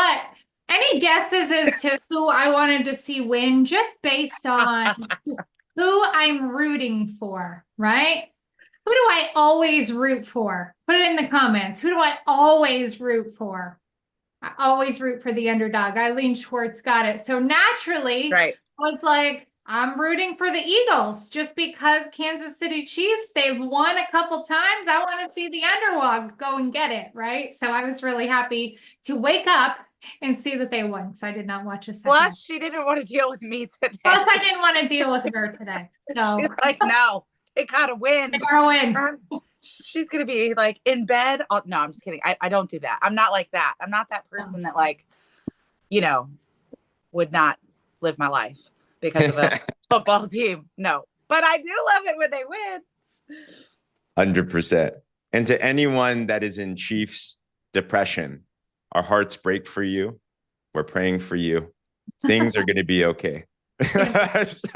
But any guesses as to who I wanted to see win, just based on who I'm rooting for, right? Who do I always root for? Put it in the comments. Who do I always root for? I always root for the underdog. Eileen Schwartz got it. So naturally, Right. I was like, I'm rooting for the Eagles just because Kansas City Chiefs, they've won a couple times. I want to see the underdog go and get it, right? So I was really happy to wake up and see that they won because I did not watch a second. Plus, she didn't want to deal with me today. Plus, I didn't want to deal with her today. So she's like, no, they gotta win. They gotta win. She's gonna be like in bed. Oh, no, I'm just kidding. I don't do that. I'm not like that. I'm not that person that like, would not live my life because of a football team. No, but I do love it when they win. 100%. And to anyone that is in Chiefs depression, our hearts break for you. We're praying for you. Things are going to be okay. So,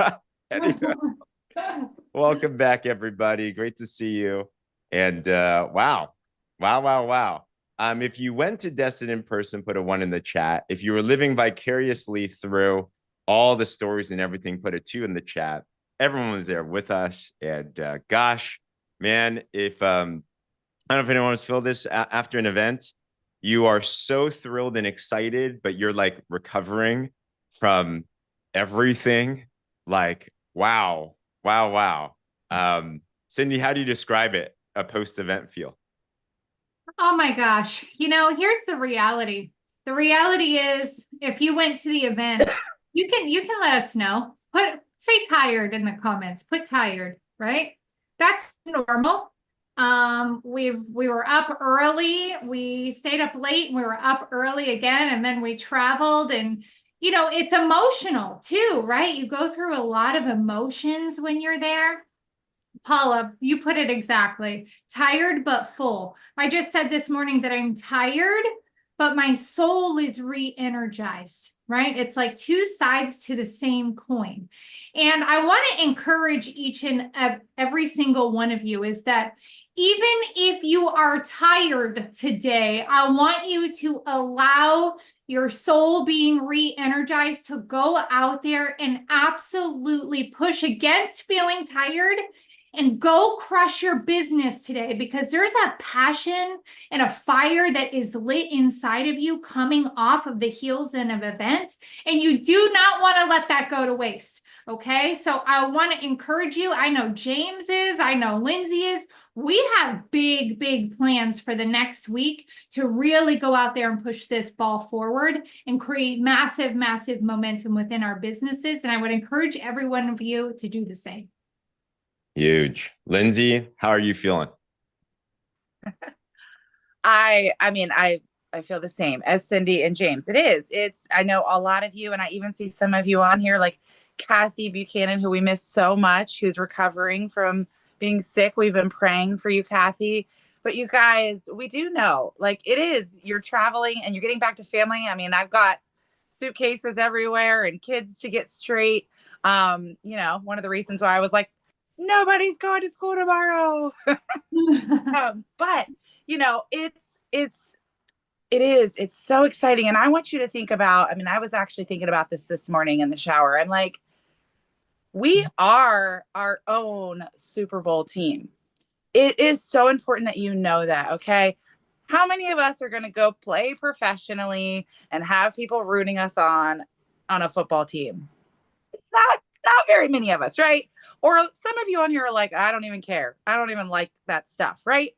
anyway, welcome back, everybody. Great to see you. And wow. If you went to Destin in person, put a 1 in the chat. If you were living vicariously through all the stories and everything, put a 2 in the chat. Everyone was there with us. And gosh, man, if I don't know if anyone has felt this after an event, you are so thrilled and excited, but you're like recovering from everything. Like, wow. Cindy, how do you describe it? A post-event feel? Oh my gosh. Here's the reality. The reality is if you went to the event, you can let us know. Say tired in the comments. Put tired, right? That's normal. We were up early. We stayed up late and we were up early again, and then we traveled, and it's emotional too, right? You go through a lot of emotions when you're there. Paula, you put it exactly. Tired but full. I just said this morning that I'm tired, but my soul is re-energized, right? It's like two sides to the same coin. And I want to encourage each and every single one of you is that even if you are tired today, I want you to allow your soul being re-energized to go out there and absolutely push against feeling tired and go crush your business today, because there's a passion and a fire that is lit inside of you coming off of the heels of an event, and you do not want to let that go to waste. Okay, so I want to encourage you. I know James is, I know Lindsay is. We have big plans for the next week to really go out there and push this ball forward and create massive momentum within our businesses. And I would encourage every one of you to do the same. Huge. Lindsay, how are you feeling? I feel the same as Cindy and James. I know a lot of you, and I even see some of you on here, like Kathy Buchanan, who we miss so much, who's recovering from being sick. We've been praying for you, Kathy. But you guys, we do know, like, you're traveling and you're getting back to family. I mean, I've got suitcases everywhere and kids to get straight. One of the reasons why I was like, nobody's going to school tomorrow. But it's so exciting. And I want you to think about, I was actually thinking about this morning in the shower. I'm like, we are our own Super Bowl team. It is so important that you know that. Okay. How many of us are going to go play professionally and have people rooting us on a football team? Not very many of us, right? Or some of you on here are like, I don't even care. I don't even like that stuff, right?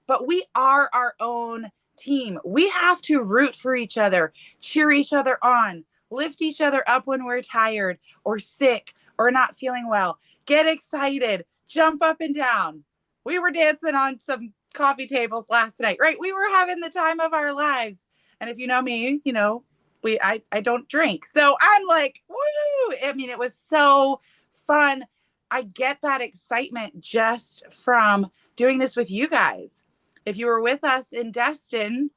But we are our own team. We have to root for each other, cheer each other on, lift each other up when we're tired or sick or not feeling well. Get excited, jump up and down. We were dancing on some coffee tables last night, right? We were having the time of our lives. And if you know me, I don't drink. So I'm like, woo! It was so fun. I get that excitement just from doing this with you guys. If you were with us in Destin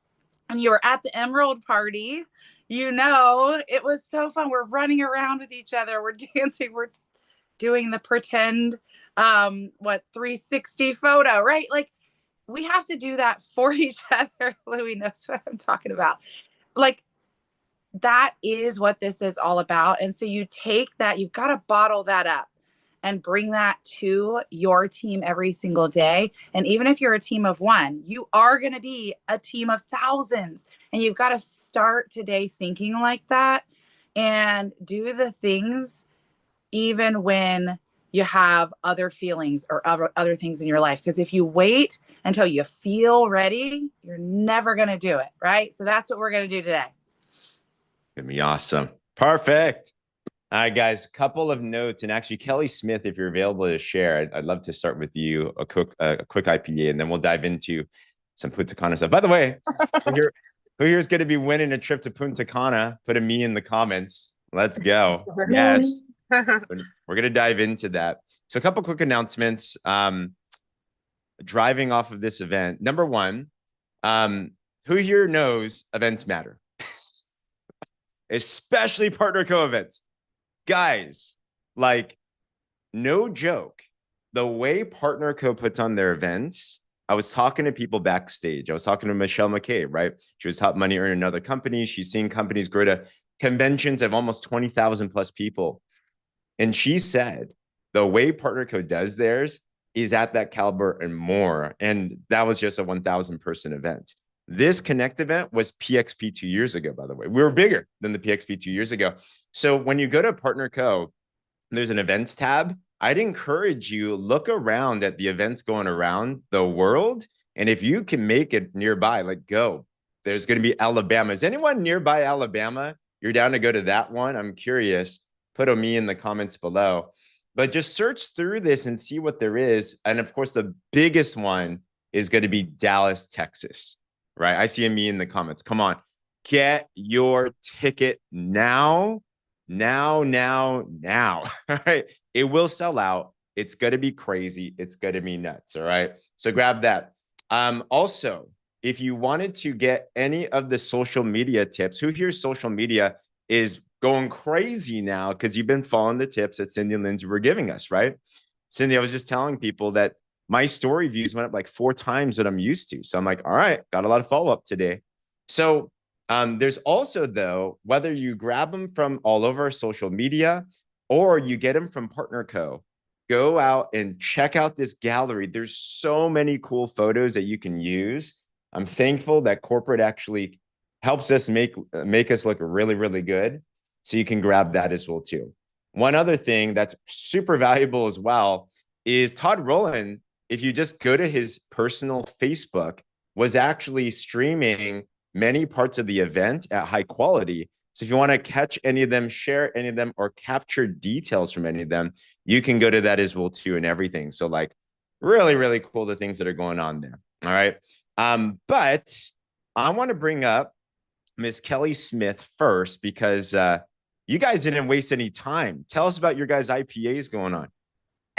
and you were at the Emerald Party, it was so fun. We're running around with each other. We're dancing. We're doing the pretend 360 photo, right? Like, we have to do that for each other. Louis knows what I'm talking about. Like, that is what this is all about. And so you take that, you've got to bottle that up and bring that to your team every single day. And even if you're a team of one, you are going to be a team of thousands. And you've got to start today thinking like that and do the things even when you have other feelings or other things in your life. Because if you wait until you feel ready, you're never going to do it. Right. So that's what we're going to do today. Gonna be awesome. Perfect. All right, guys, a couple of notes. And actually, Kelly Smith, if you're available to share, I'd love to start with you a quick IPA, and then we'll dive into some Punta Cana stuff. By the way, who here is going to be winning a trip to Punta Cana? Put a me in the comments. Let's go. Yes. We're going to dive into that. So a couple quick announcements. Driving off of this event. Number one, who here knows events matter? Especially partner co-events. Guys, like, no joke. The way Partner Co puts on their events, I was talking to people backstage. I was talking to Michelle McCabe, right? She was top money earner in another company. She's seen companies grow to conventions of almost 20,000 plus people. And she said the way Partner Co does theirs is at that caliber and more. And that was just a 1,000 person event. This Connect event was PXP 2 years ago, by the way. We were bigger than the PXP 2 years ago. So when you go to Partner Co, there's an events tab. I'd encourage you, look around at the events going around the world. And if you can make it nearby, like, go. There's going to be Alabama. Is anyone nearby Alabama? You're down to go to that one? I'm curious. Put a me in the comments below. But just search through this and see what there is. And of course, the biggest one is going to be Dallas, Texas, right? I see a me in the comments. Come on, get your ticket now. Now. All right. It will sell out. It's going to be crazy. It's going to be nuts. All right. So grab that. Also, if you wanted to get any of the social media tips, who here's social media is going crazy now because you've been following the tips that Cindy and Lindsay were giving us, right? Cindy, I was just telling people that my story views went up like 4 times what I'm used to. So I'm like, all right, got a lot of follow-up today. So there's also, though, whether you grab them from all over social media or you get them from Partner Co, go out and check out this gallery. There's so many cool photos that you can use. I'm thankful that corporate actually helps us make us look really, really good. So you can grab that as well, too. One other thing that's super valuable as well is Todd Rowland, if you just go to his personal Facebook, was actually streaming many parts of the event at high quality. So if you want to catch any of them, share any of them, or capture details from any of them, you can go to that as well too, and everything. So like really, really cool, the things that are going on there. All right. But I want to bring up Miss Kelly Smith first because you guys didn't waste any time. Tell us about your guys' IPAs going on.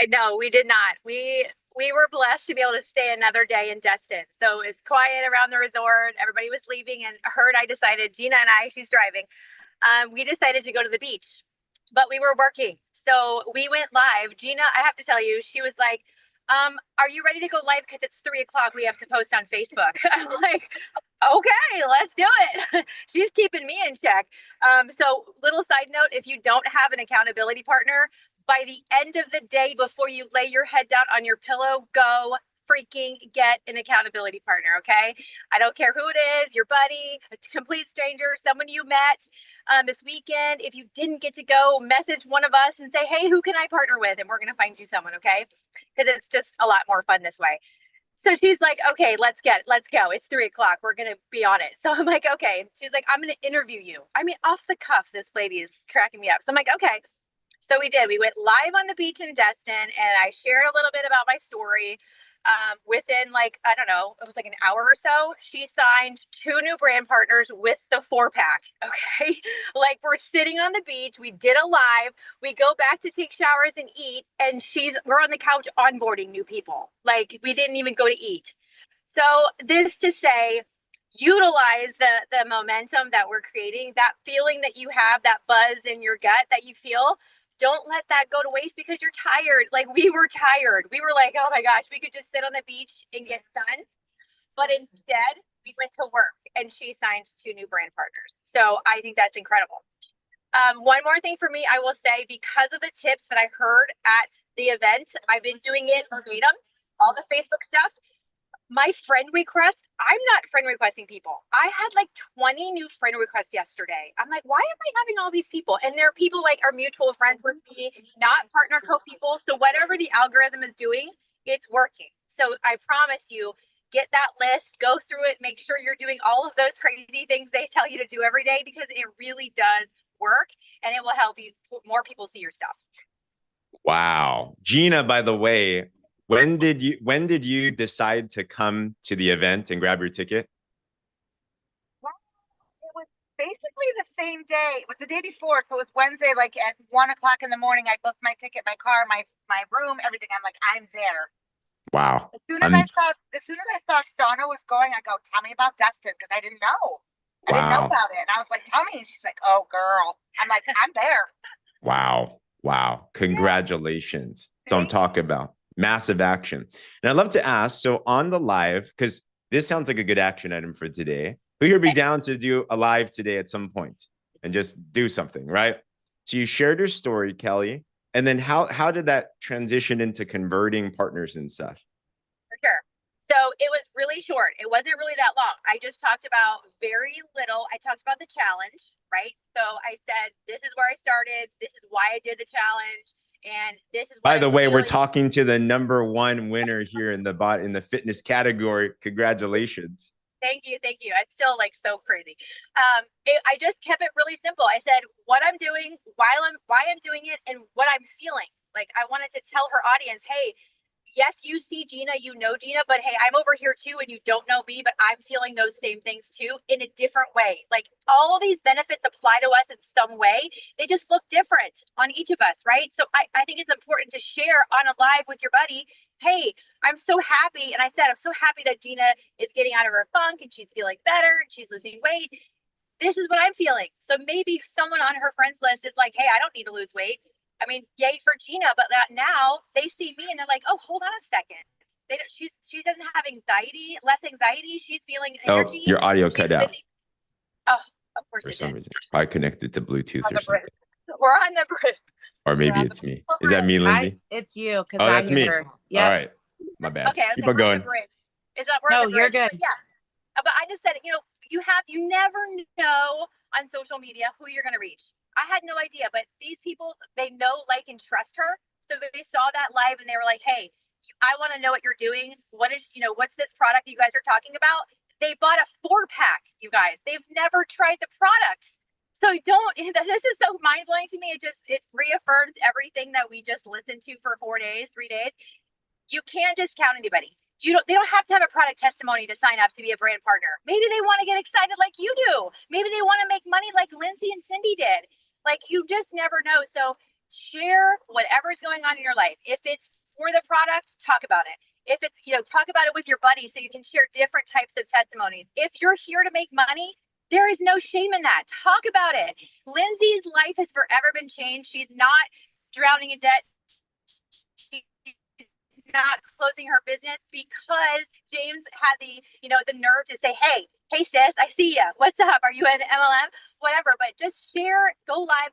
No, we did not. We were blessed to be able to stay another day in Destin. So it's quiet around the resort. Everybody was leaving, and her and I decided, Gina and I, she's driving. We decided to go to the beach, but we were working. So we went live. Gina, I have to tell you, she was like, are you ready to go live? Because it's 3:00. We have to post on Facebook. I was like, okay, let's do it. She's keeping me in check. So little side note, if you don't have an accountability partner, by the end of the day, before you lay your head down on your pillow, go freaking get an accountability partner, okay? I don't care who it is, your buddy, a complete stranger, someone you met this weekend. If you didn't get to go, message one of us and say, hey, who can I partner with? And we're going to find you someone, okay? Because it's just a lot more fun this way. So she's like, okay, let's go. It's 3:00. We're going to be on it. So I'm like, okay. She's like, I'm going to interview you. I mean, off the cuff, this lady is cracking me up. So I'm like, okay. So we did. We went live on the beach in Destin, and I shared a little bit about my story. Within I don't know, it was like an hour or so, she signed 2 new brand partners with the 4-pack. Okay. Like, we're sitting on the beach. We did a live. We go back to take showers and eat. And we're on the couch onboarding new people. Like, we didn't even go to eat. So this to say, utilize the momentum that we're creating, that feeling that you have, that buzz in your gut that you feel. Don't let that go to waste because you're tired. Like, we were tired. We were like, oh my gosh, we could just sit on the beach and get sun. But instead, we went to work and she signed 2 new brand partners. So I think that's incredible. One more thing for me, I will say, because of the tips that I heard at the event, I've been doing it verbatim, all the Facebook stuff. My friend request, I'm not friend requesting people. I had like 20 new friend requests yesterday. I'm like, why am I having all these people? And there are people like are mutual friends with me, not partner co people. So whatever the algorithm is doing, it's working. So I promise you, get that list, go through it, make sure you're doing all of those crazy things they tell you to do every day, because it really does work and it will help you more people see your stuff. Wow. Gina, by the way, when did you decide to come to the event and grab your ticket? It was basically the same day. It was the day before, so it was Wednesday, like at 1:00 in the morning. I booked my ticket, my car, my room, everything. I'm like, I'm there. Wow. As soon as I saw Shauna was going, I go, tell me about Dustin, because I didn't know. I didn't know Wow. about it. And I was like, tell me. And she's like, oh girl. I'm like, I'm there. Wow. Wow. Congratulations. That's what I'm talking about. Massive action. And I'd love to ask, so on the live, because this sounds like a good action item for today, who here be down to do a live today at some point and just do something, right? So you shared your story, Kelly. And then how did that transition into converting partners and stuff? For sure. So it was really short. It wasn't really that long. I just talked about very little. I talked about the challenge, right? So I said, this is where I started. This is why I did the challenge. And this is by the way, we're talking to the #1 winner here in the fitness category. Congratulations. Thank you. Thank you. It's still like so crazy. I just kept it really simple. I said what I'm doing, why I'm doing it, and what I'm feeling. Like I wanted to tell her audience, hey, yes, you see Gina, you know Gina, but hey, I'm over here too, and you don't know me, but I'm feeling those same things too in a different way. Like all these benefits apply to us in some way. They just look different on each of us, right? So I think it's important to share on a live with your buddy. Hey, I'm so happy. And I said, I'm so happy that Gina is getting out of her funk and she's feeling better and she's losing weight. This is what I'm feeling. So maybe someone on her friends list is like, hey, I don't need to lose weight. I mean, yay for Gina, but that now they see me and they're like, oh, hold on a second. She doesn't have anxiety, less anxiety. She's feeling energy. Oh, your audio cut out. Oh, of course. For some reason, probably connected to Bluetooth or something. We're on the bridge. Or maybe it's me. Is that me, Lindsay? It's you. Oh, that's me. Yeah. All right. My bad. Okay. Keep on going. Is that we're no, on the bridge? You're good. But yeah. But I just said, you never know on social media who you're going to reach. I had no idea, but these people, they know, like, and trust her. So they saw that live and they were like, hey, I want to know what you're doing. What's this product you guys are talking about? They bought a 4-pack, you guys. They've never tried the product. So this is so mind blowing to me. It reaffirms everything that we just listened to for 3 days. You can't discount anybody. They don't have to have a product testimony to sign up to be a brand partner. Maybe they want to get excited like you do. Maybe they want to make money like Lindsay and Cindy did. Like, you just never know. So share whatever's going on in your life. If it's for the product, talk about it. If it's, talk about it with your buddies so you can share different types of testimonies. If you're here to make money, there is no shame in that. Talk about it. Lindsay's life has forever been changed. She's not drowning in debt. She's not closing her business because James had the nerve to say, hey sis, I see ya. What's up? Are you an MLM? Whatever, but just share, go live.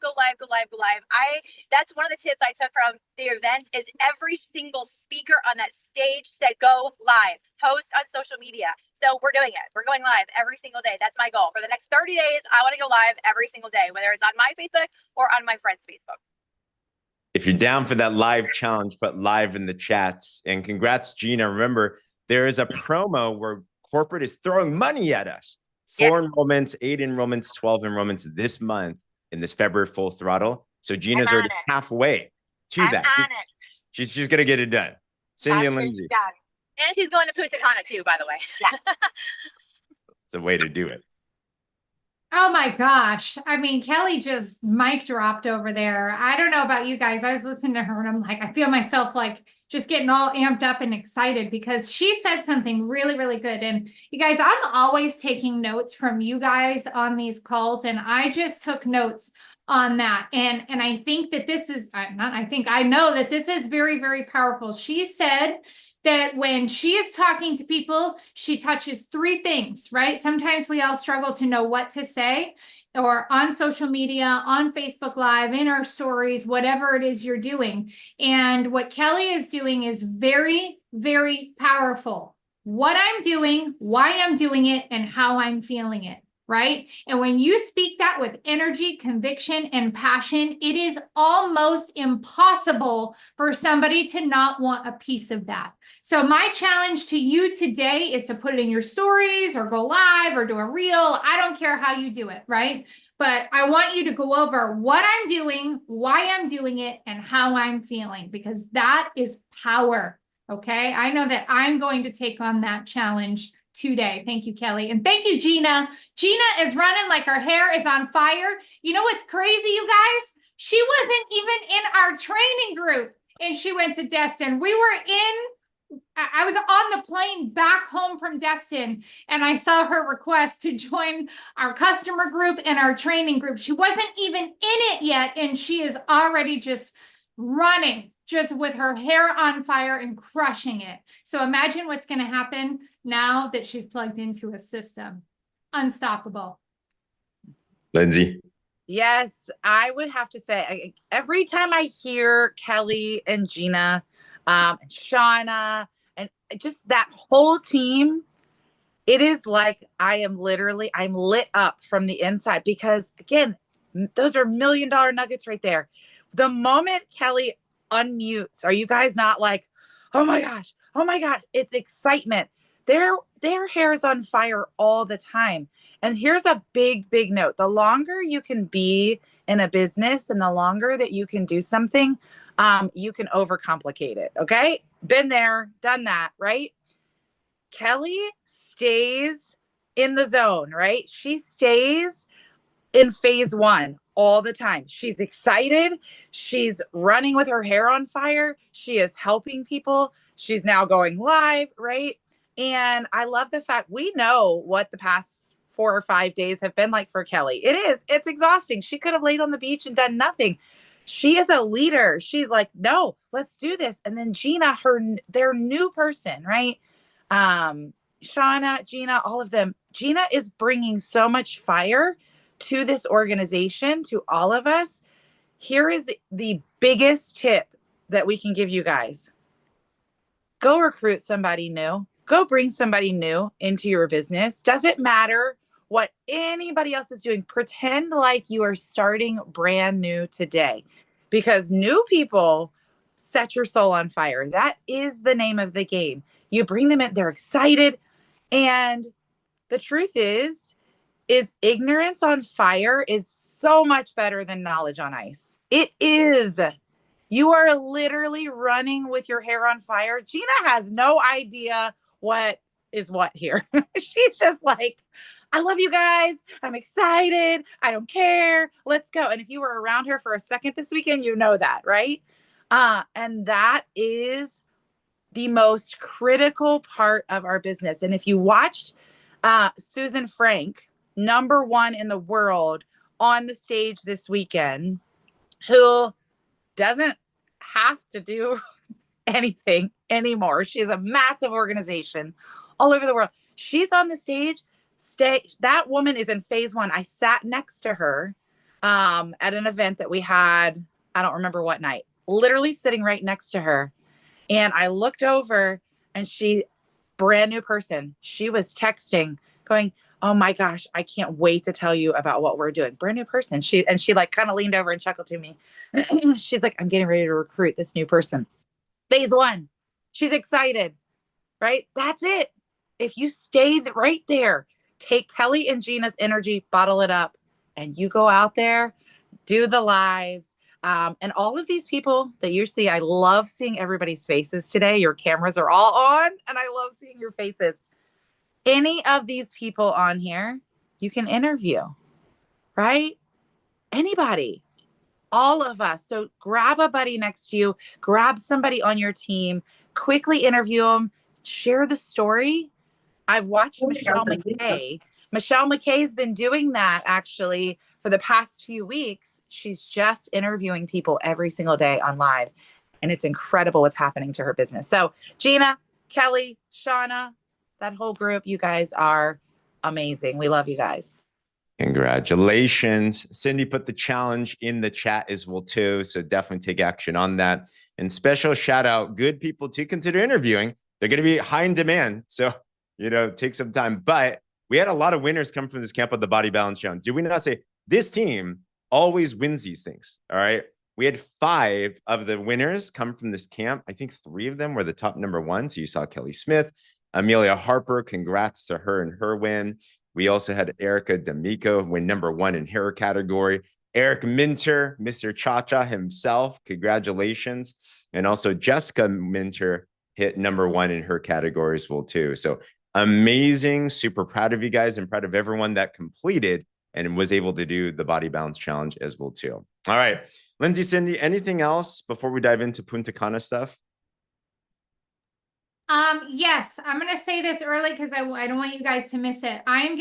That's one of the tips I took from the event is every single speaker on that stage said, go live, post on social media. So we're doing it. We're going live every single day. That's my goal. For the next 30 days, I want to go live every single day, whether it's on my Facebook or on my friend's Facebook. If you're down for that live challenge, put live in the chats. And congrats, Gina. Remember, there is a promo where corporate is throwing money at us. 4 enrollments, 8 enrollments, 12 enrollments this month in this February full throttle. So Gina's already halfway to that. She's going to get it done. Cindy and Lindsay. Done. And she's going to Punta Cana too, by the way. Yeah. It's a way to do it. Oh my gosh. I mean, Kelly just mic dropped over there. I don't know about you guys. I was listening to her and I'm like, I feel myself like just getting all amped up and excited because she said something really, really good. And you guys, I'm always taking notes from you guys on these calls. And I just took notes on that. And I think that this is I know that this is very, very powerful. She said that when she is talking to people, she touches three things, right? Sometimes we all struggle to know what to say, or on social media, on Facebook Live, in our stories, whatever it is you're doing. And what Kelly is doing is very, very powerful. What I'm doing, why I'm doing it, and how I'm feeling it, right? And when you speak that with energy, conviction, and passion, it is almost impossible for somebody to not want a piece of that. So my challenge to you today is to put it in your stories or go live or do a reel. I don't care how you do it, right? But I want you to go over what I'm doing, why I'm doing it, and how I'm feeling, because that is power. Okay. I know that I'm going to take on that challenge today. Thank you, Kelly. And thank you, Gina. Gina is running like her hair is on fire. You know what's crazy, you guys? She wasn't even in our training group and she went to Destin. I was on the plane back home from Destin and I saw her request to join our customer group and our training group. She wasn't even in it yet and she is already just running, just with her hair on fire and crushing it. So imagine what's going to happen now that she's plugged into a system. Unstoppable. Lindsay. Yes, I would have to say, every time I hear Kelly and Gina, and Shauna, and just that whole team, it is like I'm lit up from the inside, because again, those are $1 million nuggets right there. The moment Kelly unmutes, are you guys not like, oh my gosh, it's excitement. Their hair is on fire all the time. And here's a big note. The longer you can be in a business and the longer that you can do something, you can overcomplicate it. Okay. Been there, done that, right? Kelly stays in the zone, right? She stays in phase one all the time. She's excited. She's running with her hair on fire. She is helping people. She's now going live, right? And I love the fact we know what the past 4 or 5 days have been like for Kelly. It's exhausting. She could have laid on the beach and done nothing. She is a leader. She's like, no, let's do this. And then Gina, their new person, right? Shauna, Gina, all of them. Gina is bringing so much fire to this organization, to all of us. Here is the biggest tip that we can give you guys. Go recruit somebody new. Go bring somebody new into your business. Doesn't matter what anybody else is doing. Pretend like you are starting brand new today, because new people set your soul on fire. That is the name of the game. You bring them in, they're excited. And the truth is ignorance on fire is so much better than knowledge on ice. It is. You are literally running with your hair on fire. Gina has no idea what is what here. She's just like, I love you guys. I'm excited. I don't care. Let's go. And if you were around her for a second this weekend, you know that, right? And that is the most critical part of our business. And if you watched Susan Frank, #1 in the world, on the stage this weekend, who doesn't have to do anything anymore. She has a massive organization all over the world. She's on the stage. That woman is in phase one. I sat next to her at an event that we had, I don't remember what night, literally sitting right next to her. And I looked over and brand new person. She was texting going, oh my gosh, I can't wait to tell you about what we're doing. Brand new person. She like kind of leaned over and chuckled to me. She's like, I'm getting ready to recruit this new person. Phase one. She's excited, right? That's it. If you stay right there, take Kelly and Gina's energy, bottle it up, and you go out there, do the lives. And all of these people that you see, I love seeing everybody's faces today. Your cameras are all on, and I love seeing your faces. Any of these people on here, you can interview, right? Anybody, all of us. So grab a buddy next to you, grab somebody on your team, quickly interview them, share the story. I've watched Michelle McKay. Michelle McKay has been doing that actually for the past few weeks. She's just interviewing people every single day on live. And it's incredible what's happening to her business. So Gina, Kelly, Shauna, that whole group, you guys are amazing. We love you guys. Congratulations. Cindy put the challenge in the chat as well too. So definitely take action on that. And special shout out, good people to consider interviewing. They're going to be high in demand. So, take some time. But we had a lot of winners come from this camp of the Body Balance Challenge. Did we not say this team always wins these things? All right. We had 5 of the winners come from this camp. I think 3 of them were the top number 1. So you saw Kelly Smith, Amelia Harper. Congrats to her and her win. We also had Erica D'Amico win number 1 in her category. Eric Minter, Mr. Cha-Cha himself, congratulations. And also Jessica Minter hit number 1 in her category as well too. So amazing, super proud of you guys and proud of everyone that completed and was able to do the Body Balance Challenge as well too. All right, Lindsay, Cindy, anything else before we dive into Punta Cana stuff? Yes, I'm going to say this early because I don't want you guys to miss it. I'm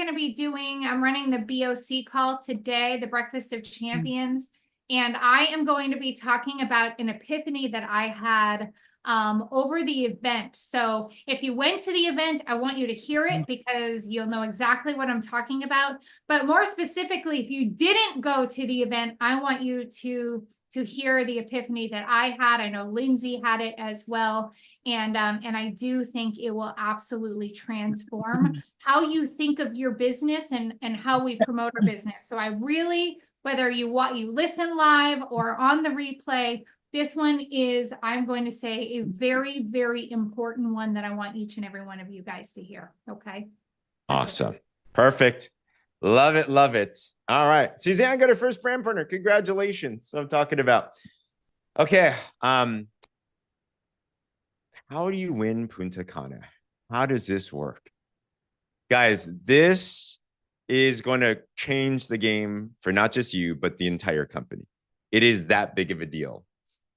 running the BOC call today, the Breakfast of Champions, and I am going to be talking about an epiphany that I had over the event. So if you went to the event, I want you to hear it because you'll know exactly what I'm talking about. But more specifically, if you didn't go to the event, I want you to hear the epiphany that I had. I know Lindsay had it as well. And I do think it will absolutely transform how you think of your business and how we promote our business. So I really, whether you listen live or on the replay, this one is, I'm going to say, a very, very important one that I want each and every one of you guys to hear. Okay. Awesome. Perfect. Love it. Love it. All right. Suzanne got her first brand partner. Congratulations. That's what I'm talking about. Okay. How do you win Punta Cana? How does this work? Guys, this is going to change the game for not just you, but the entire company. It is that big of a deal.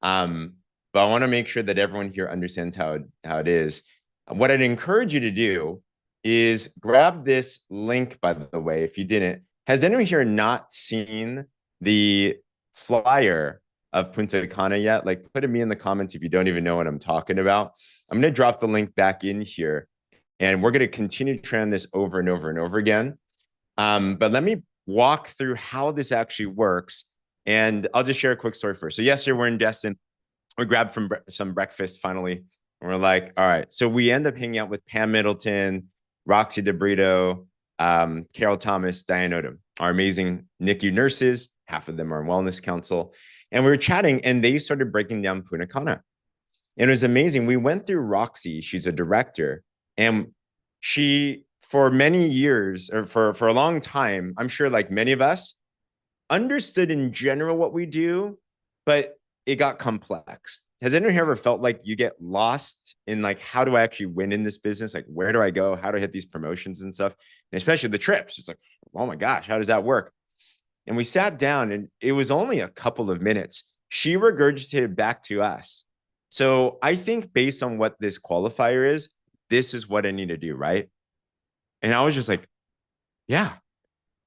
But I want to make sure that everyone here understands how it is. What I'd encourage you to do is grab this link, by the way, if you didn't. Has anyone here not seen the flyer of Punta Cana yet? Like, put me in the comments if you don't even know what I'm talking about. I'm going to drop the link back in here, and we're going to continue to trend this over and over and over again. But let me walk through how this actually works, and I'll just share a quick story first. So yesterday we're in Destin. We grabbed some breakfast finally, and we're like, all right. So we end up hanging out with Pam Middleton, Roxy DeBrito, Carol Thomas, Diane Odom, our amazing NICU nurses. Half of them are in Wellness Council. And we were chatting, and they started breaking down Punta Cana. And it was amazing. We went through Roxy. She's a director. And she, for many years, or for a long time, I'm sure like many of us, understood in general what we do, but it got complex. Has anyone here ever felt like you get lost in like, how do I actually win in this business? Like, where do I go? How do I hit these promotions and stuff? And especially the trips. It's like, oh my gosh, how does that work? And we sat down, and it was only a couple of minutes. She regurgitated back to us. So I think based on what this qualifier is, this is what I need to do, right? And I was just like, yeah,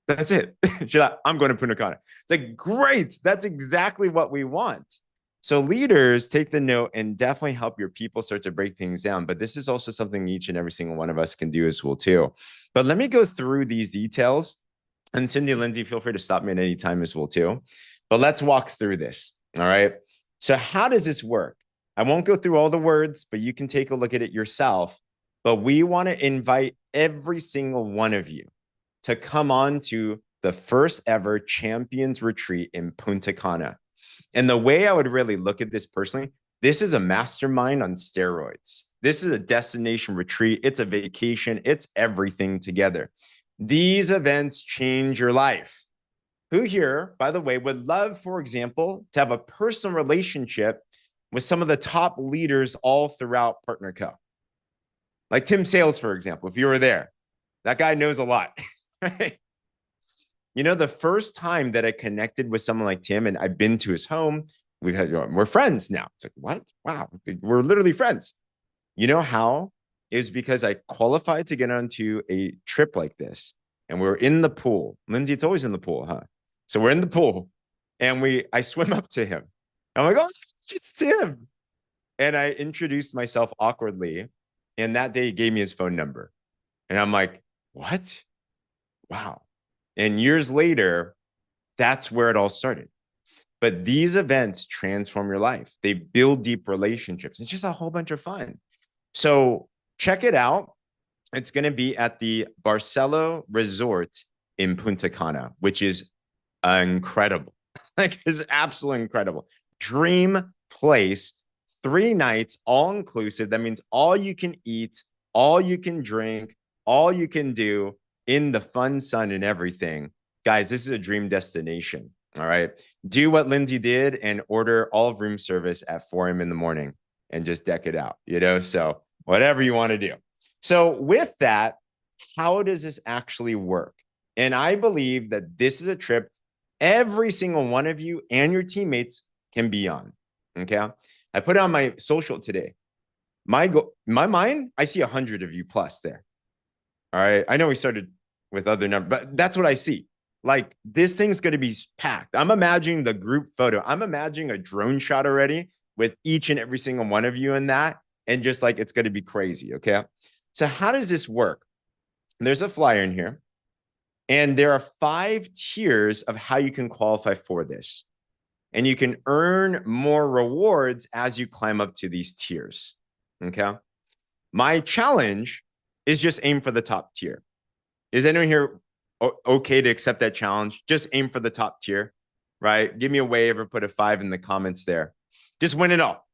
that's it. She's like, I'm going to Punta Cana. It's like, great. That's exactly what we want. So leaders, take the note and definitely help your people start to break things down. But this is also something each and every single one of us can do as well too. But let me go through these details. And Cindy, Lindsay, feel free to stop me at any time as well too. But let's walk through this. All right. So how does this work? I won't go through all the words, but you can take a look at it yourself. But we want to invite every single one of you to come on to the first ever Champions Retreat in Punta Cana. And the way I would really look at this personally, this is a mastermind on steroids. This is a destination retreat. It's a vacation. It's everything together. These events change your life. Who here, by the way, would love, for example, to have a personal relationship with some of the top leaders all throughout Partner Co? Like Tim Sales, for example, if you were there, that guy knows a lot. Right? The first time that I connected with someone like Tim, and I've been to his home, we're friends now. It's like, what? Wow, we're literally friends. You know how? It was because I qualified to get onto a trip like this, and we were in the pool. Lindsay, it's always in the pool, huh? So we're in the pool, and I swim up to him. I'm like, oh, it's Tim. And I introduced myself awkwardly. And that day he gave me his phone number. And I'm like, what? Wow. And years later, that's where it all started. But these events transform your life. They build deep relationships. It's just a whole bunch of fun. So check it out. It's going to be at the Barcelo Resort in Punta Cana, which is incredible. Like, it's absolutely incredible. Dream place, 3 nights, all inclusive. That means all you can eat, all you can drink, all you can do in the fun sun and everything. Guys, this is a dream destination. All right. Do what Lindsay did and order all of room service at 4 a.m. in the morning and just deck it out, So whatever you want to do. So with that, how does this actually work? And I believe that this is a trip every single one of you and your teammates can be on. Okay. I put it on my social today. My mind, I see 100 of you plus there. All right. I know we started with other numbers, but that's what I see. Like, this thing's going to be packed. I'm imagining the group photo. I'm imagining a drone shot already with each and every single one of you in that. And just like, it's going to be crazy. Okay. So how does this work? There's a flyer in here. And there are 5 tiers of how you can qualify for this. And you can earn more rewards as you climb up to these tiers. Okay. My challenge is just aim for the top tier. Is anyone here okay to accept that challenge? Just aim for the top tier, right? Give me a wave or put a 5 in the comments there. Just win it all.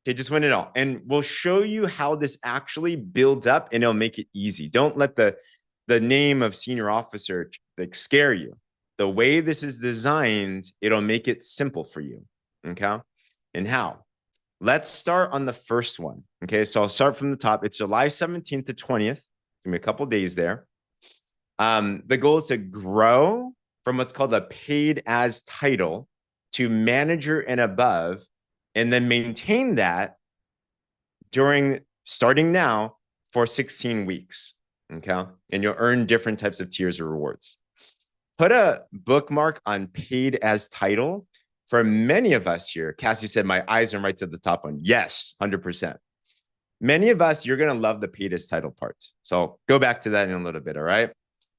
Okay, just win it all. And we'll show you how this actually builds up and it'll make it easy. Don't let the name of senior officer like scare you. The way this is designed, it'll make it simple for you. Okay. And how? Let's start on the first one. Okay. So I'll start from the top. It's July 17th to 20th. It's gonna be a couple days there. The goal is to grow from what's called a paid as title to manager and above, and then maintain that starting now for 16 weeks. Okay. And you'll earn different types of tiers of rewards. Put a bookmark on paid as title. For many of us here, Cassie said, my eyes are right to the top one. Yes, 100%. Many of us, you're going to love the paid as title part. So I'll go back to that in a little bit. All right.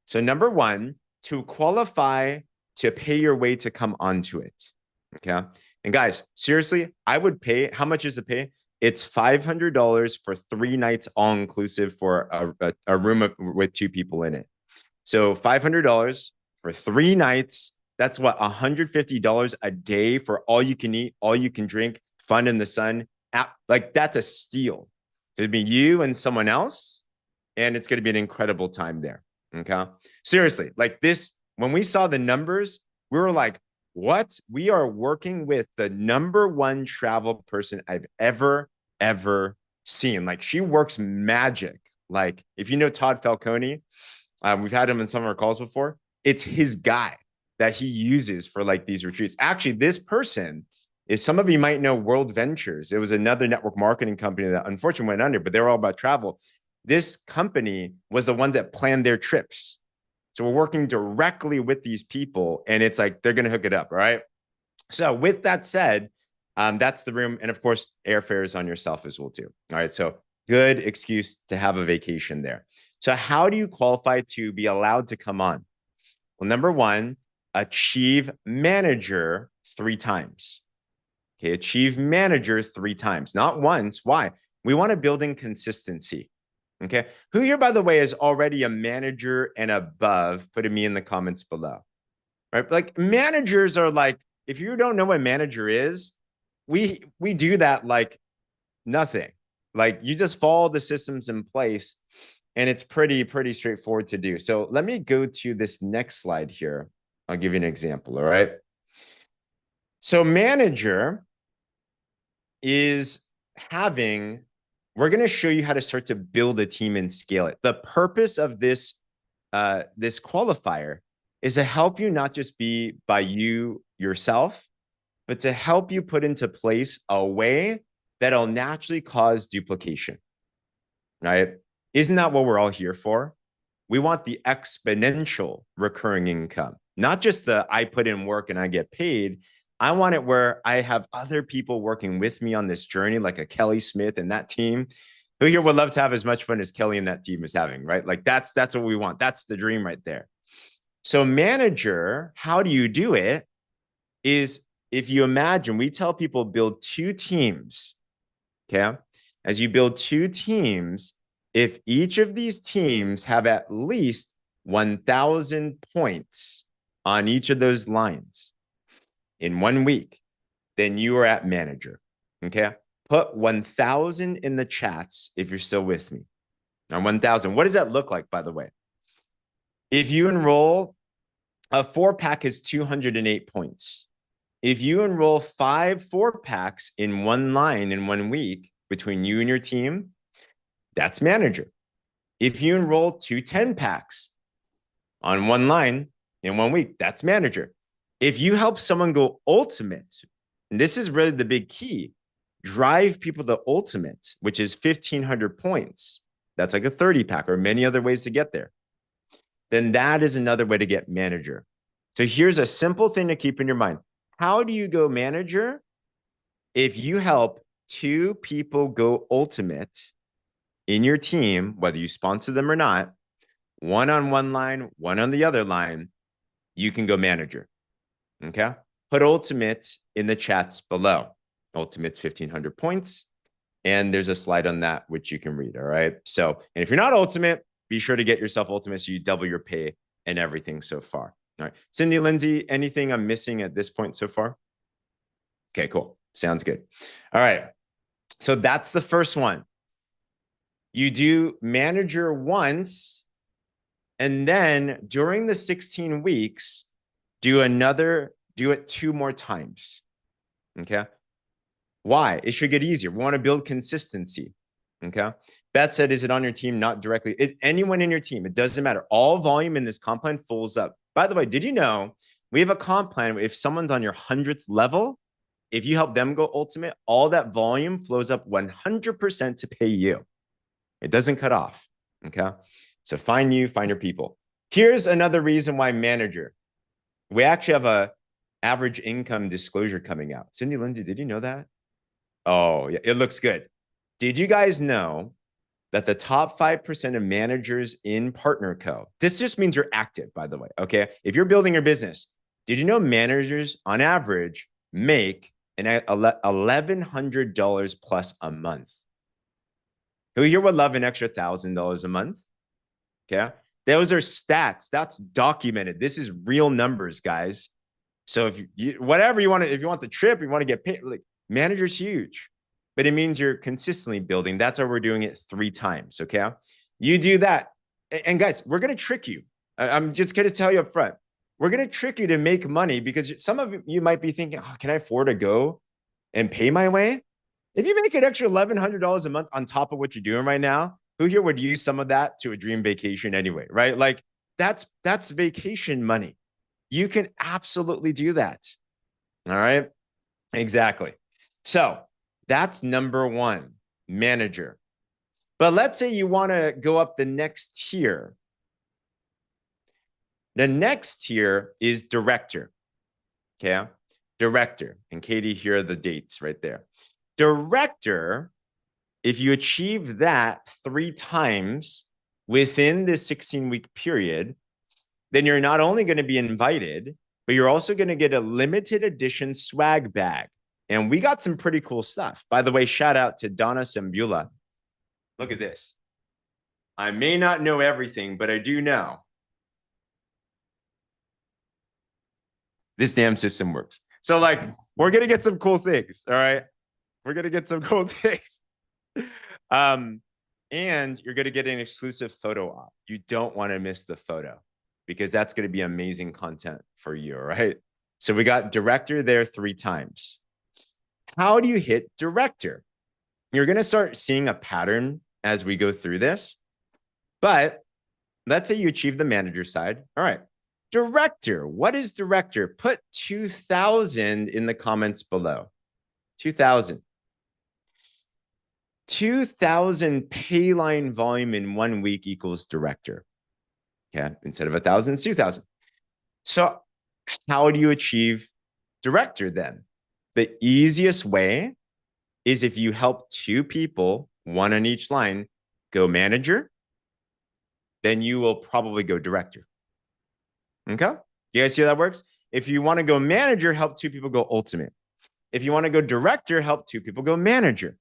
So number 1, to qualify to pay your way to come onto it. Okay. And guys, seriously, I would pay. How much is the pay? It's $500 for 3 nights, all inclusive, for a room with 2 people in it. So $500 for 3 nights. That's what, $150 a day for all you can eat, all you can drink, fun in the sun. Like, that's a steal. It'd be you and someone else, and it's going to be an incredible time there. Okay. Seriously, like this, when we saw the numbers, we were like, what? We are working with the #1 travel person I've ever seen. Like, she works magic. Like, if you know Todd Falcone, we've had him in some of our calls before. It's his guy that he uses for like these retreats. Actually, this person is, some of you might know, World Ventures. It was another network marketing company that unfortunately went under, but they were all about travel. This company was the one that planned their trips. So we're working directly with these people, and it's like, they're going to hook it up. All right. So with that said, that's the room. And of course, airfare is on yourself as well too. All right. So good excuse to have a vacation there. So how do you qualify to be allowed to come on? Well, number 1, achieve manager 3 times. Okay. Achieve manager 3 times, not once. Why? We want to build in consistency. Okay. Who here, by the way, is already a manager and above? Put me in the comments below. Right. Like, managers are like, if you don't know what manager is, we do that like nothing. Like, you just follow the systems in place, and it's pretty straightforward to do. So let me go to this next slide here. I'll give you an example. All right. So manager is we're going to show you how to start to build a team and scale it. The purpose of this qualifier is to help you not just be by yourself, but to help you put into place a way that'll naturally cause duplication, right? Isn't that what we're all here for? We want the exponential recurring income, not just the I put in work and I get paid. I want it where I have other people working with me on this journey, like a Kelly Smith and that team. Who here would love to have as much fun as Kelly and that team is having, right? Like that's what we want. That's the dream right there. So manager, how do you do it? Is if you imagine, we tell people build 2 teams, okay? As you build 2 teams, if each of these teams have at least 1,000 points on each of those lines in 1 week, then you are at manager, okay? Put 1,000 in the chats if you're still with me. Now, 1,000, what does that look like, by the way? If you enroll, a 4-pack is 208 points. If you enroll 5 4-packs in 1 line in 1 week between you and your team, that's manager. If you enroll 2 10-packs on 1 line in 1 week, that's manager. If you help someone go ultimate, and this is really the big key, drive people to ultimate, which is 1,500 points. That's like a 30-pack or many other ways to get there. Then that is another way to get manager. So here's a simple thing to keep in your mind. How do you go manager? If you help 2 people go ultimate in your team, whether you sponsor them or not, 1 on 1 line, 1 on the other line, you can go manager. Okay? Put ultimate in the chats below. Ultimate's 1,500 points. And there's a slide on that, which you can read. All right. So, and if you're not ultimate, be sure to get yourself ultimate so you double your pay and everything so far. All right. Cindy, Lindsay, anything I'm missing at this point so far? Okay, cool. Sounds good. All right. So that's the first one. You do manager once, and then during the 16 weeks, do it 2 more times. Okay. Why? It should get easier. We want to build consistency. Okay. Beth said, is it on your team? Not directly. Anyone in your team, it doesn't matter. All volume in this comp plan fills up. By the way, did you know we have a comp plan? If someone's on your 100th level, if you help them go ultimate, all that volume flows up 100% to pay you. It doesn't cut off. Okay. So find your people. Here's another reason why manager. We actually have a average income disclosure coming out. Cindy, Lindsay, did you know that? Oh, yeah, it looks good. Did you guys know that the top 5% of managers in Partner Co, this just means you're active, by the way, okay? If you're building your business, did you know managers on average make an $1,100 plus a month? Who here would love an extra $1,000 a month? Okay, those are stats. That's documented. This is real numbers, guys. So if you whatever you want to, if you want the trip, you want to get paid, like manager's huge, but it means you're consistently building. That's why we're doing it 3 times. Okay. You do that. And guys, we're going to trick you. I'm just going to tell you up front. We're going to trick you to make money because some of you might be thinking, oh, can I afford to go and pay my way? If you make an extra $1,100 a month on top of what you're doing right now, who here would use some of that to a dream vacation anyway, right? Like that's vacation money. You can absolutely do that. All right. Exactly. So that's number 1, manager. But let's say you want to go up the next tier. The next tier is director. Okay. Director. And Katie, here are the dates right there. Director, if you achieve that 3 times within this 16-week period, then you're not only going to be invited, but you're also going to get a limited edition swag bag. And we got some pretty cool stuff. By the way, shout out to Donna Sembula. Look at this. I may not know everything, but I do know this damn system works. So like, we're going to get some cool things. All right. We're going to get some cool things. And you're going to get an exclusive photo op. You don't want to miss the photo because that's going to be amazing content for you. All right. So we got director there 3 times. How do you hit director? You're going to start seeing a pattern as we go through this. But let's say you achieve the manager side. All right. Director. What is director? Put 2,000 in the comments below. 2,000. 2,000 pay line volume in 1 week equals director. Okay. Instead of 1,000, it's 2,000. So how do you achieve director then? The easiest way is if you help 2 people one on each line, go manager, then you will probably go director. Okay? You guys see how that works? If you want to go manager, help two people go ultimate. If you want to go director, help two people go manager.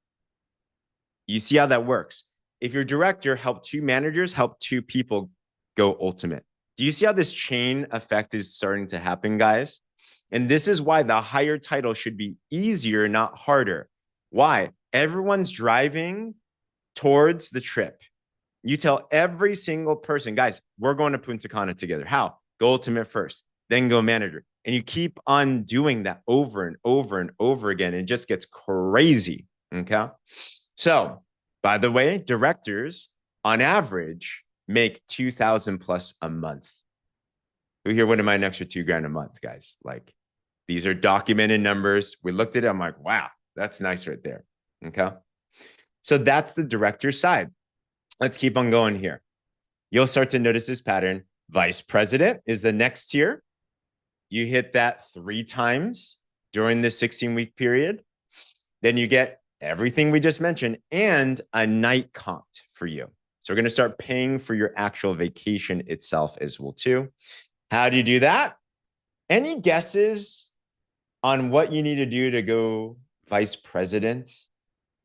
You see how that works? If you're director, help two managers, help two people go ultimate. Do you see how this chain effect is starting to happen, guys? And this is why the higher title should be easier, not harder. Why? Everyone's driving towards the trip. You tell every single person, guys, we're going to Punta Cana together. How? Go ultimate first, then go manager. And you keep on doing that over and over and over again. It just gets crazy. Okay. So, by the way, directors on average make 2,000 plus a month. Who here wouldn't mind an extra $2,000 a month, guys? Like, these are documented numbers. We looked at it. I'm like, wow, that's nice right there. Okay. So that's the director side. Let's keep on going here. You'll start to notice this pattern. Vice president is the next tier. You hit that 3 times during this 16-week period. Then you get everything we just mentioned and a night comped for you. So we're going to start paying for your actual vacation itself as well too. How do you do that? Any guesses on what you need to do to go vice president?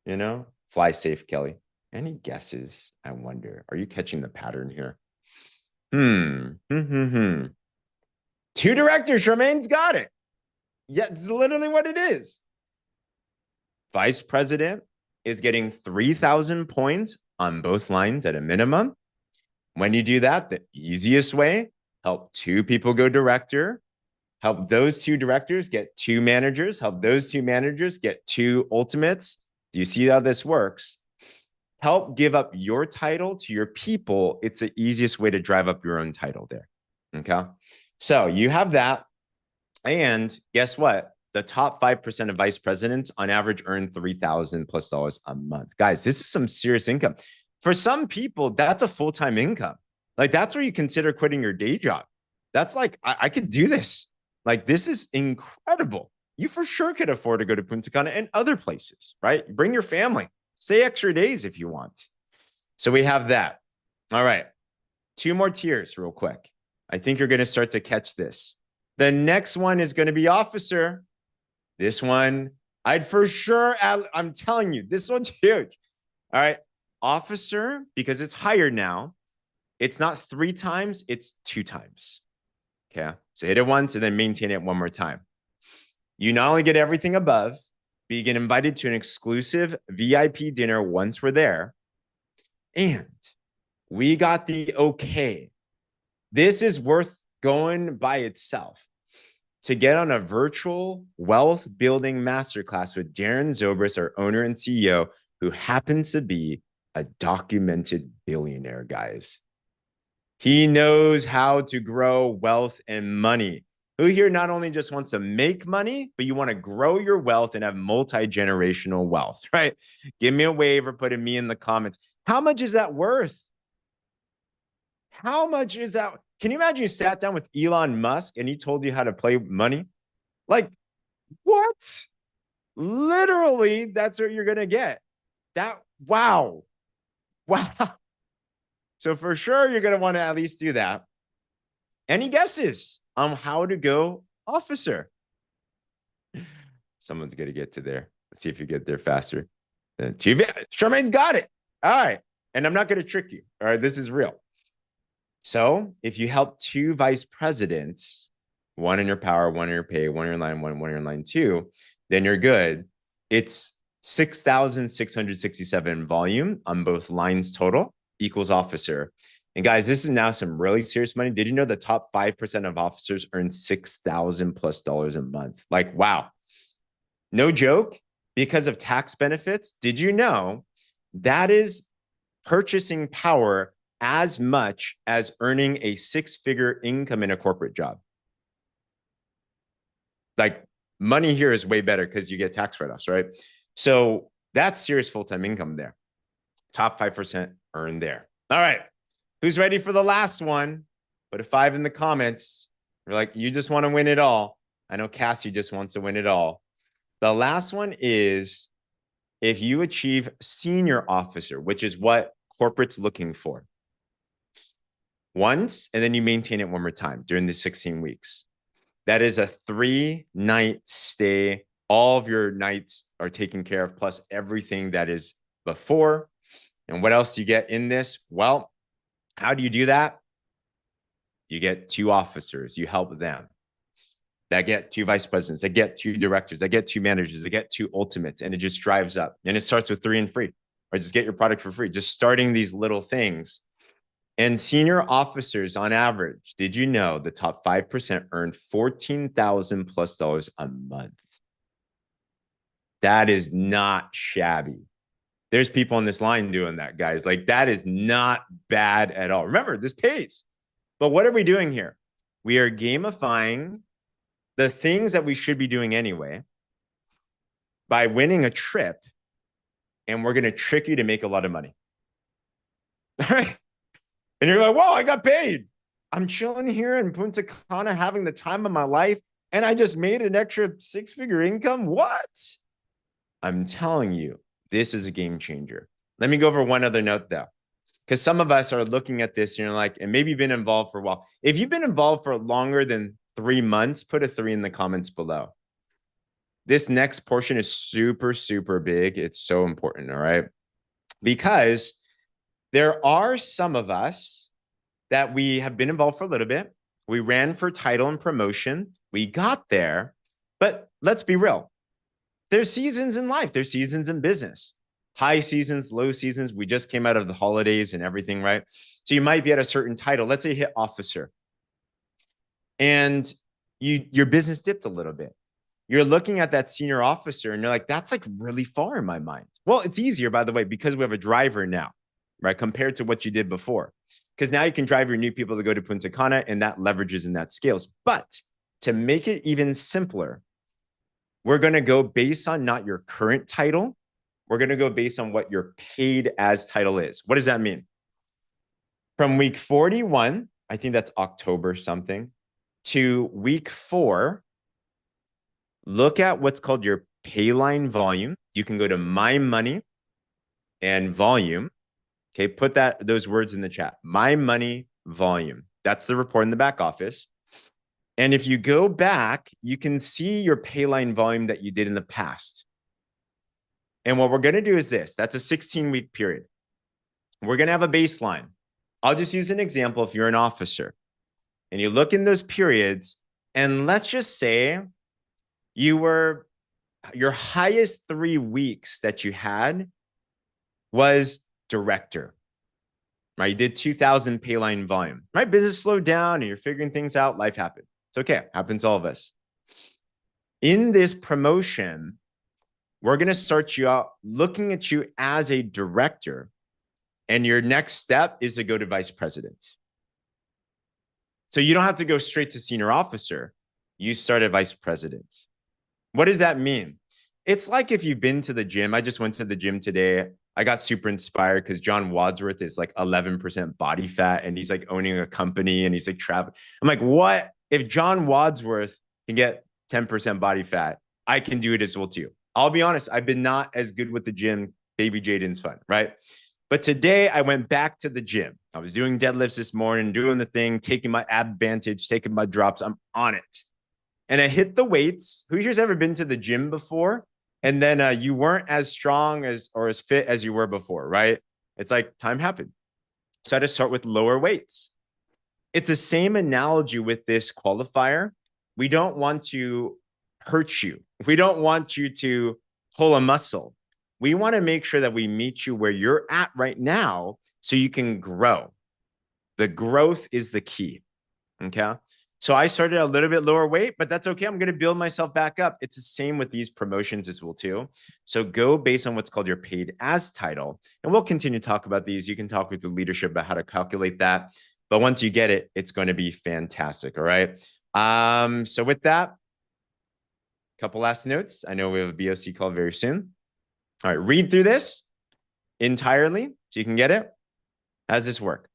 You know, fly safe, Kelly. Any guesses? I wonder. Are you catching the pattern here? 2 directors. Charmaine's got it. Yeah, it's literally what it is. Vice president is getting 3,000 points on both lines at a minimum. When you do that, the easiest way, help 2 people go director, help those 2 directors get 2 managers, help those 2 managers get 2 ultimates. Do you see how this works? Help give up your title to your people. It's the easiest way to drive up your own title there. Okay. So you have that. And guess what? The top 5% of vice presidents on average earn $3,000 plus a month. Guys, this is some serious income. For some people, that's a full-time income. Like, that's where you consider quitting your day job. That's like, I could do this. Like, this is incredible. You for sure could afford to go to Punta Cana and other places, right? Bring your family. Stay extra days if you want. So we have that. All right. 2 more tiers real quick. I think you're going to start to catch this. The next one is going to be officer. This one, I'd for sure, I'm telling you, this one's huge. All right. Officer, because it's higher now, it's not 3 times, it's 2 times. Okay. So hit it once and then maintain it one more time. You not only get everything above, but you get invited to an exclusive VIP dinner once we're there. And we got the okay. This is worth going by itself. To get on a virtual wealth building masterclass with Darren Zobrist, our owner and CEO, who happens to be a documented billionaire, guys. He knows how to grow wealth and money. Who here not only just wants to make money, but you want to grow your wealth and have multi-generational wealth, right? Give me a wave or put a me in the comments. How much is that worth? How much is that? Can you imagine you sat down with Elon Musk and he told you how to play money? Like, what? Literally, that's what you're going to get. That, wow. Wow. So for sure, you're going to want to at least do that. Any guesses on how to go officer? Someone's going to get to there. Let's see if you get there faster. Charmaine's got it. All right. And I'm not going to trick you. All right. This is real. So if you help 2 vice presidents, 1 in your power, 1 in your pay, 1 in your line 1, 1 in your line 2, then you're good. It's 6,667 volume on both lines total equals officer. And guys, this is now some really serious money. Did you know the top 5% of officers earn $6,000 plus a month? Like, wow. No joke. Because of tax benefits, did you know that is purchasing power as much as earning a 6-figure income in a corporate job? Like, money here is way better because you get tax write-offs, right? So that's serious full-time income there. Top 5% earned there. All right. Who's ready for the last one? Put a 5 in the comments. We're like, you just want to win it all. I know Cassie just wants to win it all. The last one is if you achieve senior officer, which is what corporate's looking for, once, and then you maintain it one more time during the 16 weeks, that is a 3-night stay. All of your nights are taken care of, plus everything that is before. And what else do you get in this? Well, how do you do that? You get 2 officers, you help them. That get 2 vice presidents, that get 2 directors, that get 2 managers, that get 2 ultimates, and it just drives up. And it starts with 3 and free, or just get your product for free. Just starting these little things. And senior officers on average, did you know the top 5% earn $14,000 plus a month? That is not shabby. There's people on this line doing that, guys. Like, that is not bad at all. Remember, this pays. But what are we doing here? We are gamifying the things that we should be doing anyway by winning a trip, and we're going to trick you to make a lot of money. All right. And you're like, whoa, I got paid. I'm chilling here in Punta Cana having the time of my life, and I just made an extra 6-figure income. What? I'm telling you, this is a game changer. Let me go over one other note, though, because some of us are looking at this and you're like, and maybe you've been involved for a while. If you've been involved for longer than 3 months, put a 3 in the comments below. This next portion is super, super big. It's so important, all right? Because there are some of us that we have been involved for a little bit. We ran for title and promotion. We got there, but let's be real. There's seasons in life. There's seasons in business. High seasons, low seasons. We just came out of the holidays and everything, right? So you might be at a certain title. Let's say hit officer. And your business dipped a little bit. You're looking at that senior officer and you're like, that's like really far in my mind. Well, it's easier, by the way, because we have a driver now, right? Compared to what you did before. Because now you can drive your new people to go to Punta Cana, and that leverages and that scales. But to make it even simpler, we're going to go based on not your current title. We're going to go based on what your paid as title is. What does that mean? From week 41, I think that's October something, to week 4, look at what's called your pay line volume. You can go to my money and volume. Okay, put those words in the chat. My money volume. That's the report in the back office. And if you go back, you can see your pay line volume that you did in the past. And what we're going to do is this. That's a 16-week period. We're going to have a baseline. I'll just use an example. If you're an officer and you look in those periods, and let's just say your highest 3 weeks that you had was director, right? You did 2,000 pay line volume, right? Business slowed down and you're figuring things out. Life happened. It's okay. Happens to all of us. In this promotion, we're going to start you out looking at you as a director, and your next step is to go to vice president. So you don't have to go straight to senior officer. You start at vice president. What does that mean? It's like if you've been to the gym. I just went to the gym today. I got super inspired because John Wadsworth is like 11% body fat, and he's like owning a company, and he's like traveling. I'm like, what? If John Wadsworth can get 10% body fat, I can do it as well too. I'll be honest, I've been not as good with the gym. Davey Jaden's fun, right? But today I went back to the gym. I was doing deadlifts this morning, doing the thing, taking my ab advantage, taking my drops. I'm on it. And I hit the weights. Who here's ever been to the gym before? And then you weren't as strong or as fit as you were before, right? It's like time happened. So I had to start with lower weights. It's the same analogy with this qualifier. We don't want to hurt you. We don't want you to pull a muscle. We want to make sure that we meet you where you're at right now so you can grow. The growth is the key. Okay. So I started a little bit lower weight, but that's okay. I'm going to build myself back up. It's the same with these promotions as well too. So go based on what's called your paid as title. And we'll continue to talk about these. You can talk with the leadership about how to calculate that. But once you get it, it's going to be fantastic. All right. So with that, couple last notes. I know we have a BOC call very soon. All right. Read through this entirely so you can get it. How does this work?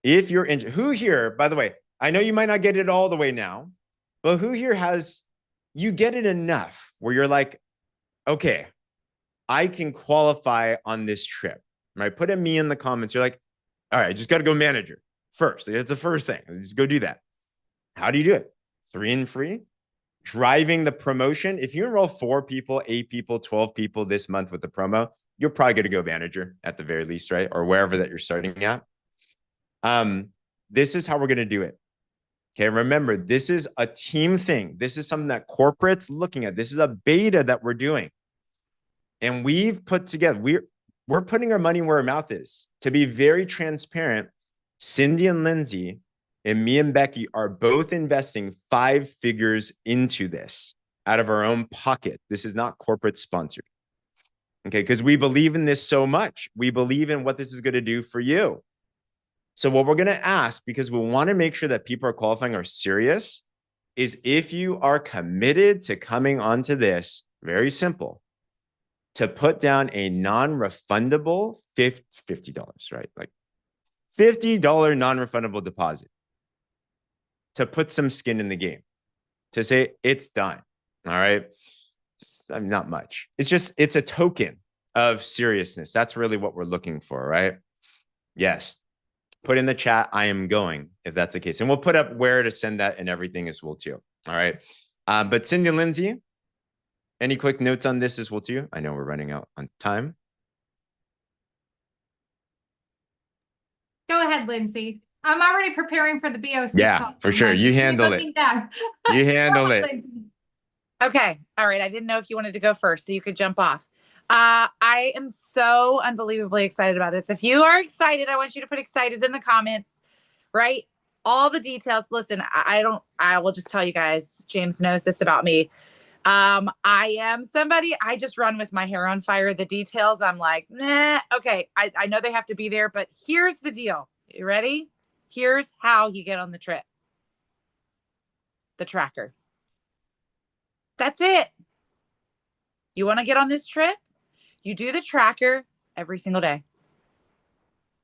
If you're who here, by the way, I know you might not get it all the way now, but who here you get it enough where you're like, okay, I can qualify on this trip, right? Put a me in the comments. You're like, all right, I just got to go manager first. It's the first thing. Just go do that. How do you do it? 3 and free, driving the promotion. If you enroll 4 people, 8 people, 12 people this month with the promo, you're probably going to go manager at the very least, right? Or wherever that you're starting at. This is how we're going to do it. Okay, remember, this is a team thing. This is something that corporate's looking at. This is a beta that we're doing. And we've put together, we're putting our money where our mouth is. To be very transparent, Cindy and Lindsay and me and Becky are both investing 5 figures into this out of our own pocket. This is not corporate sponsored. Okay, because we believe in this so much. We believe in what this is going to do for you. So what we're going to ask, because we want to make sure that people are qualifying are serious, is if you are committed to coming onto this, very simple, to put down a non-refundable $50, right? Like $50 non-refundable deposit to put some skin in the game, to say it's done. All right. Not much. It's a token of seriousness. That's really what we're looking for, right? Yes. Put in the chat, I am going, if that's the case. And we'll put up where to send that and everything as well, too. All right. But Cindy and Lindsay, any quick notes on this as well, too? I know we're running out on time. Go ahead, Lindsay. I'm already preparing for the BOC Yeah, call. for sure. You handle it. You handle it. Lindsay. Okay. All right. I didn't know if you wanted to go first, so you could jump off. I am so unbelievably excited about this. If you are excited, I want you to put excited in the comments, right? All the details. Listen, I will just tell you guys, James knows this about me. I am somebody, I just run with my hair on fire. The details, I'm like, nah, okay. I know they have to be there, but here's the deal. You ready? Here's how you get on the trip. The tracker. That's it. You want to get on this trip? You do the tracker every single day.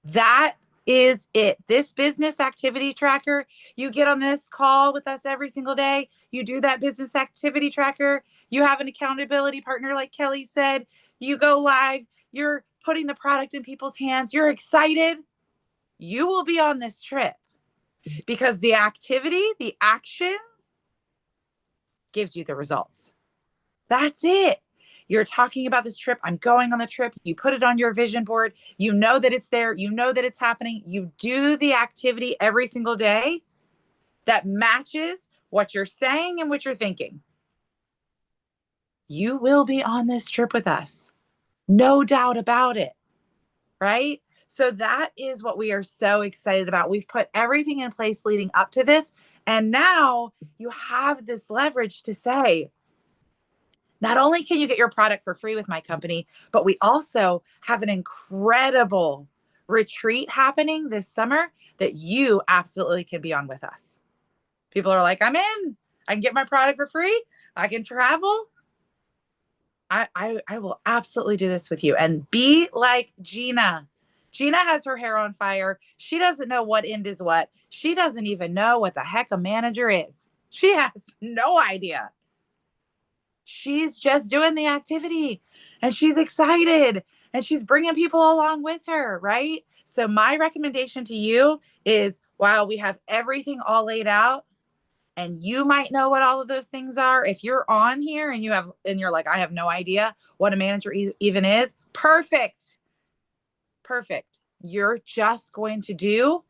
That is it. This business activity tracker, you get on this call with us every single day. You do that business activity tracker. You have an accountability partner, like Kelly said. You go live. You're putting the product in people's hands. You're excited. You will be on this trip because the activity, the action gives you the results. That's it. You're talking about this trip. I'm going on the trip. You put it on your vision board. You know that it's there. You know that it's happening. You do the activity every single day that matches what you're saying and what you're thinking. You will be on this trip with us. No doubt about it. Right? So that is what we are so excited about. We've put everything in place leading up to this. And now you have this leverage to say, not only can you get your product for free with my company, but we also have an incredible retreat happening this summer that you absolutely can be on with us. People are like, I'm in. I can get my product for free. I can travel. I will absolutely do this with you. And be like Gina. Gina has her hair on fire. She doesn't know what end is what. She doesn't even know what the heck a manager is. She has no idea. She's just doing the activity and she's excited and she's bringing people along with her, right? So my recommendation to you is, while we have everything all laid out and you might know what all of those things are, if you're on here and you're like, I have no idea what a manager even is, perfect. You're just going to do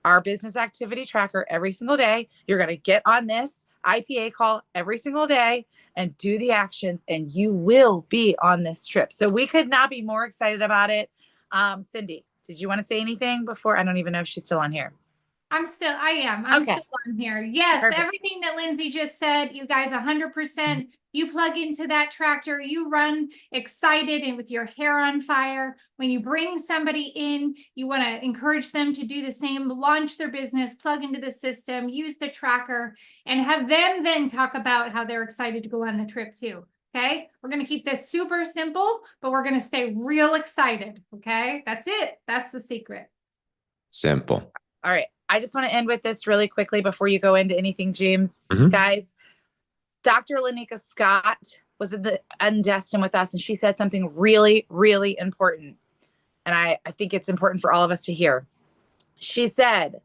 our business activity tracker every single day. You're going to get on this IPA call every single day and do the actions, and you will be on this trip. So we could not be more excited about it. Cindy, did you want to say anything before? I don't even know if she's still on here. I'm still on here. Yes, Perfect. Everything that Lindsay just said, you guys 100%, you plug into that tractor, you run excited and with your hair on fire. When you bring somebody in, you want to encourage them to do the same, launch their business, plug into the system, use the tracker, and have them then talk about how they're excited to go on the trip too. Okay, we're going to keep this super simple, but we're going to stay real excited. Okay, that's it. That's the secret. Simple. All right. I just want to end with this really quickly before you go into anything, James. Mhm. Guys, Dr. Lanika Scott was in Destin with us, and she said something really, really important. And I think it's important for all of us to hear. She said,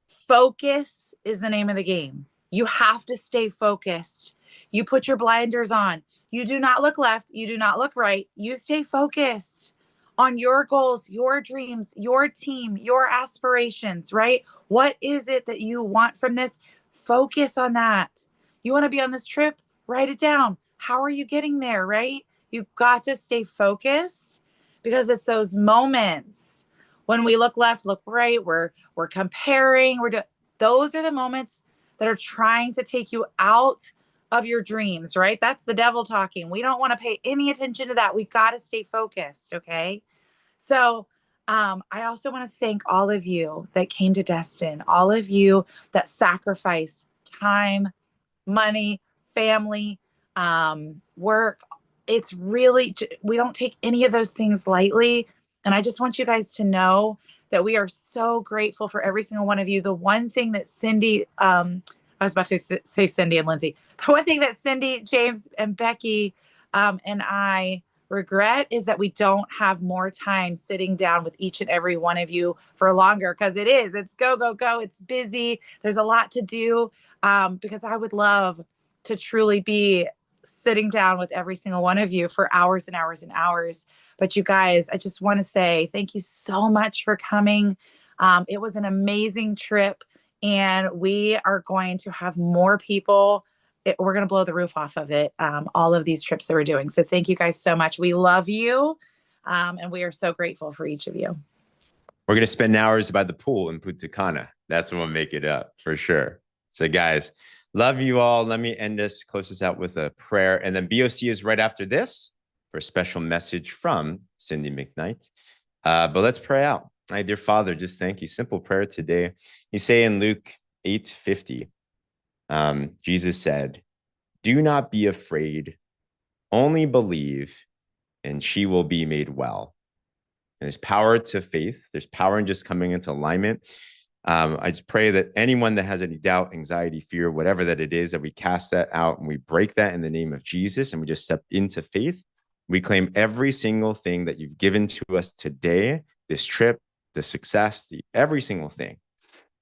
focus is the name of the game. You have to stay focused. You put your blinders on. You do not look left. You do not look right. You stay focused on your goals, your dreams, your team, your aspirations, right? What is it that you want from this? Focus on that. You want to be on this trip? Write it down. How are you getting there, right? You've got to stay focused because it's those moments when we look left, look right, we're comparing, those are the moments that are trying to take you out of your dreams, right? That's the devil talking. We don't want to pay any attention to that. We got to stay focused, okay? So I also want to thank all of you that came to Destin, all of you that sacrificed time, money, family, work. It's really, we don't take any of those things lightly. And I just want you guys to know that we are so grateful for every single one of you. The one thing that Cindy, I was about to say Cindy and Lindsay, the one thing that Cindy, James, and Becky and I regret is that we don't have more time sitting down with each and every one of you for longer, because it's go, go, go. It's busy. There's a lot to do, because I would love to truly be sitting down with every single one of you for hours and hours and hours. But you guys, I just want to say thank you so much for coming. It was an amazing trip, and we are going to have more people. We're going to blow the roof off of it, all of these trips that we're doing. So thank you guys so much. We love you, and we are so grateful for each of you. We're going to spend hours by the pool in Punta Cana. That's what will make it up for sure. So guys, love you all. Let me end this, close this out with a prayer. And then BOC is right after this for a special message from Cindy McKnight. But let's pray out. My dear Father, just thank you. Simple prayer today. You say in Luke 8:50, Jesus said, "Do not be afraid, only believe, and she will be made well." And there's power to faith. There's power in just coming into alignment. I just pray that anyone that has any doubt, anxiety, fear, whatever that it is, that we cast that out and we break that in the name of Jesus, and we just step into faith. We claim every single thing that you've given to us today, this trip, the success, every single thing.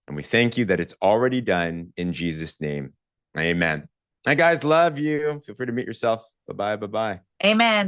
And we thank you that it's already done in Jesus' name. Amen. Hi, guys. Love you. Feel free to meet yourself. Bye-bye. Bye-bye. Amen.